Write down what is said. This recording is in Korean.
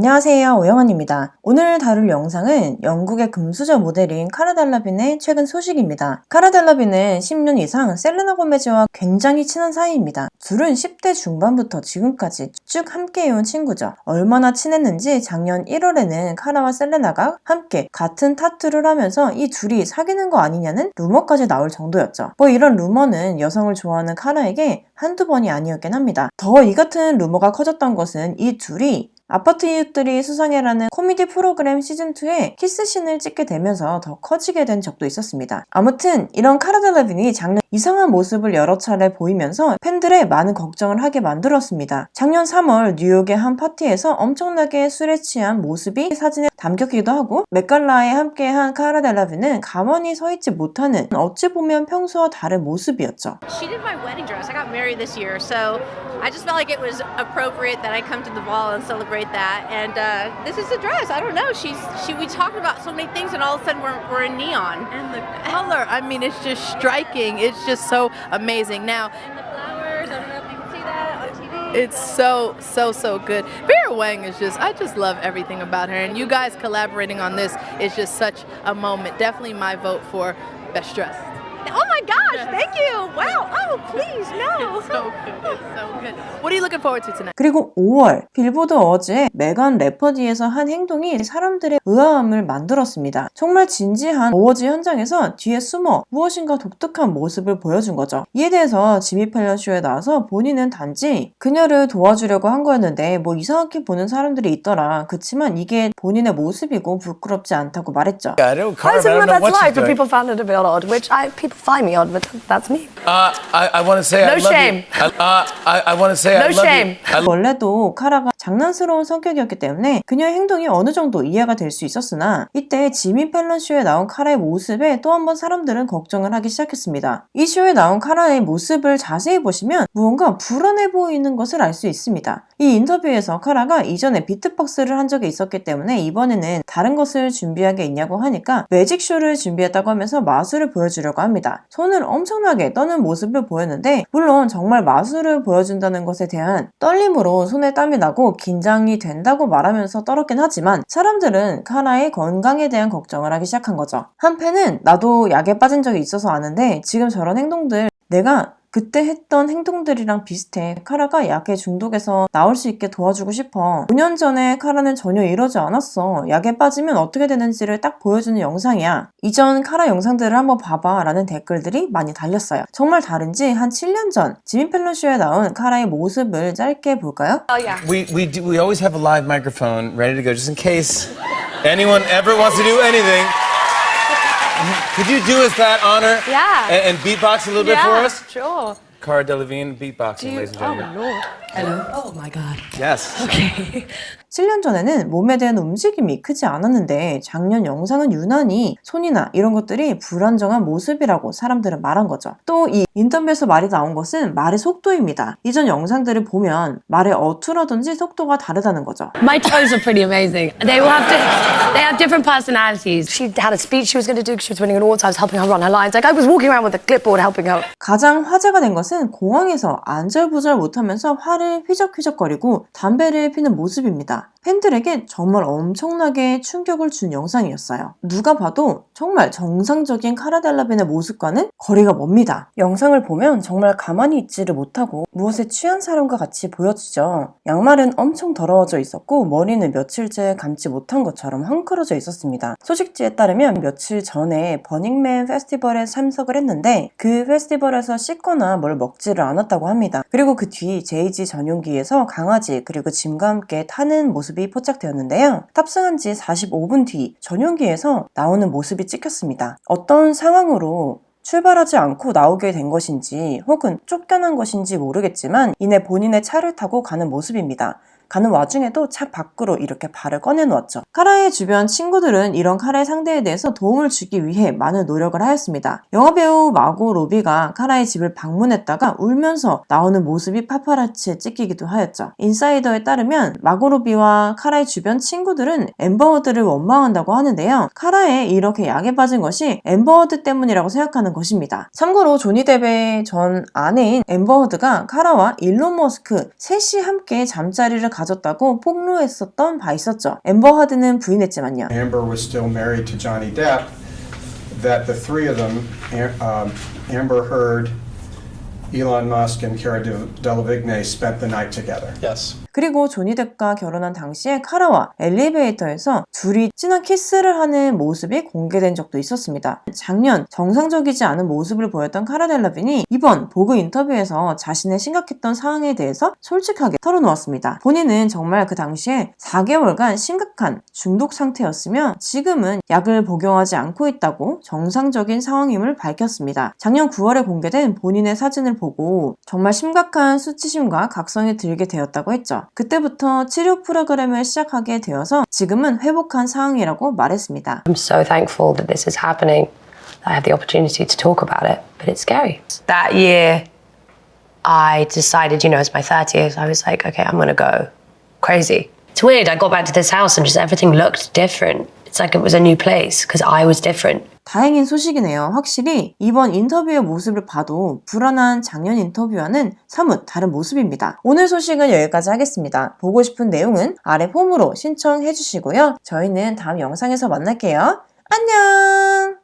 안녕하세요, 오영환입니다. 오늘 다룰 영상은 영국의 금수저 모델인 카라 델라빈의 최근 소식입니다. 카라 델라빈은 10년 이상 셀레나 고메즈와 굉장히 친한 사이입니다. 둘은 10대 중반부터 지금까지 쭉 함께해온 친구죠. 얼마나 친했는지 작년 1월에는 카라와 셀레나가 함께 같은 타투를 하면서 이 둘이 사귀는 거 아니냐는 루머까지 나올 정도였죠. 이런 루머는 여성을 좋아하는 카라에게 한두 번이 아니었긴 합니다. 더 이 같은 루머가 커졌던 것은 이 둘이 아파트 이웃들이 수상해라는 코미디 프로그램 시즌2에 키스신을 찍게 되면서 더 커지게 된 적도 있었습니다. 아무튼 이런 카라 델라빈이 작년 이상한 모습을 여러 차례 보이면서 팬들의 많은 걱정을 하게 만들었습니다. 작년 3월 뉴욕의 한 파티에서 엄청나게 술에 취한 모습이 사진에 담겼기도 하고 맷갈라에 함께한 카라 델라빈은 가만히 서 있지 못하는 어찌 보면 평소와 다른 모습이었죠. She did my wedding dress. I got married this year, so I just felt like it was appropriate that I come to the ball and celebrate that. And this is the dress. I don't know. We talked about so many things, and all of a sudden we're in neon. And the color, I mean, it's just striking. It's just so amazing. Now, And the flowers. I don't know if you can see that on TV. it's so good. Vera Wang is I just love everything about her. And you guys collaborating on this is just such a moment. Definitely my vote for best dress. Oh my gosh! Thank you. Wow. Oh, please no. It's so good. It's so good. What are you looking forward to tonight? 그리고 5월 빌보드 어워즈에 메간 래퍼디에서 한 행동이 사람들의 의아함을 만들었습니다. 정말 진지한 어워즈 현장에서 뒤에 숨어 무엇인가 독특한 모습을 보여준 거죠. 이에 대해서 지미 펠런 쇼에 나와서 본인은 단지 그녀를 도와주려고 한 거였는데 이상하게 보는 사람들이 있더라. 그치만 이게 본인의 모습이고 부끄럽지 않다고 말했죠. I don't I don't think know that's what right, she's but doing. people found it a bit odd, which people find me odd, but that's me. I want to say I No love shame. you. I want to say I No love shame. you. 원래도 카라가 장난스러운 성격이었기 때문에 그녀의 행동이 어느 정도 이해가 될 수 있었으나 이때 지미 펠런 쇼에 나온 카라의 모습에 또 한 번 사람들은 걱정을 하기 시작했습니다. 이 쇼에 나온 카라의 모습을 자세히 보시면 무언가 불안해 보이는 것을 알 수 있습니다. 이 인터뷰에서 카라가 이전에 비트박스를 한 적이 있었기 때문에 이번에는 다른 것을 준비한 게 있냐고 하니까 매직쇼를 준비했다고 하면서 마술을 보여주려고 합니다. 손을 엄청나게 떠는 모습을 보였는데 물론 정말 마술을 보여준다는 것에 대한 떨림으로 손에 땀이 나고 긴장이 된다고 말하면서 떨었긴 하지만 사람들은 카라의 건강에 대한 걱정을 하기 시작한 거죠. 한 팬은 나도 약에 빠진 적이 있어서 아는데 지금 저런 행동들 내가 그때 했던 행동들이랑 비슷해. 카라가 약에 중독에서 나올 수 있게 도와주고 싶어. 5년 전에 카라는 전혀 이러지 않았어. 약에 빠지면 어떻게 되는지를 딱 보여주는 영상이야. 이전 카라 영상들을 한번 봐봐 라는 댓글들이 많이 달렸어요. 정말 다른지 한 7년 전 지미 펠런 쇼에 나온 카라의 모습을 짧게 볼까요? Oh yeah. We always have a live microphone ready to go just in case anyone ever wants to do anything. Could you do us that honor? Yeah. And beatbox a little bit for us? Sure. Cara Delevingne beatboxing, ladies and gentlemen. Lord. Hello. Oh my God. Yes. Okay. 7년 전에는 몸에 대한 움직임이 크지 않았는데 작년 영상은 유난히 손이나 이런 것들이 불안정한 모습이라고 사람들은 말한 거죠. 또 이 인터뷰에서 말이 나온 것은 말의 속도입니다. 이전 영상들을 보면 말의 어투라든지 속도가 다르다는 거죠. My toes are pretty amazing. They have different personalities. She had a speech she was going to do because she was winning an award. So I was helping her run her lines. Like I was walking around with a clipboard helping her. 가장 화제가 된 것은 공항에서 안절부절 못하면서 화를 휘적휘적거리고 담배를 피는 모습입니다. 팬들에게 정말 엄청나게 충격을 준 영상이었어요. 누가 봐도 정말 정상적인 카라 델라빈의 모습과는 거리가 멉니다. 영상을 보면 정말 가만히 있지를 못하고 무엇에 취한 사람과 같이 보여지죠. 양말은 엄청 더러워져 있었고 머리는 며칠째 감지 못한 것처럼 헝클어져 있었습니다. 소식지에 따르면 며칠 전에 버닝맨 페스티벌에 참석을 했는데 그 페스티벌에서 씻거나 뭘 먹지를 않았다고 합니다. 그리고 그 뒤 제이지 전용기에서 강아지 그리고 짐과 함께 타는 모습이 포착되었는데요. 탑승한 지 45분 뒤 전용기에서 나오는 모습이 찍혔습니다. 어떤 상황으로 출발하지 않고 나오게 된 것인지 혹은 쫓겨난 것인지 모르겠지만 이내 본인의 차를 타고 가는 모습입니다. 가는 와중에도 차 밖으로 이렇게 발을 꺼내놓았죠. 카라의 주변 친구들은 이런 카라의 상대에 대해서 도움을 주기 위해 많은 노력을 하였습니다. 영화배우 마고 로비가 카라의 집을 방문했다가 울면서 나오는 모습이 파파라치에 찍히기도 하였죠. 인사이더에 따르면 마고 로비와 카라의 주변 친구들은 앰버 허드를 원망한다고 하는데요. 카라의 이렇게 약에 빠진 것이 앰버 허드 때문이라고 생각하는 것입니다. 참고로 조니 뎁의 전 아내인 앰버 허드가 카라와 일론 머스크 셋이 함께 잠자리를 가졌다고 폭로했었던 바 있었죠. 앰버 하드는 부인했지만요. Amber was still married to Johnny Depp, that the three of them, Amber Heard, Elon Musk, and Cara Delevingne spent the night together. Yes. 그리고 조니 뎁과 결혼한 당시에 카라와 엘리베이터에서 둘이 진한 키스를 하는 모습이 공개된 적도 있었습니다. 작년 정상적이지 않은 모습을 보였던 카라 델라빈이 이번 보그 인터뷰에서 자신의 심각했던 상황에 대해서 솔직하게 털어놓았습니다. 본인은 정말 그 당시에 4개월간 심각한 중독 상태였으며 지금은 약을 복용하지 않고 있다고 정상적인 상황임을 밝혔습니다. 작년 9월에 공개된 본인의 사진을 보고 정말 심각한 수치심과 각성이 들게 되었다고 했죠. 그때부터 치료 프로그램을 시작하게 되어서 지금은 회복한 상황이라고 말했습니다. I'm so thankful that this is happening. I have the opportunity to talk about it, but it's scary. That year, I decided, it's my 30th. I was like, okay, I'm gonna go crazy. It's weird. I got back to this house and just everything looked different. It's like it was a new place because I was different. 다행인 소식이네요. 확실히 이번 인터뷰의 모습을 봐도 불안한 작년 인터뷰와는 사뭇 다른 모습입니다. 오늘 소식은 여기까지 하겠습니다. 보고 싶은 내용은 아래 폼으로 신청해 주시고요. 저희는 다음 영상에서 만날게요. 안녕!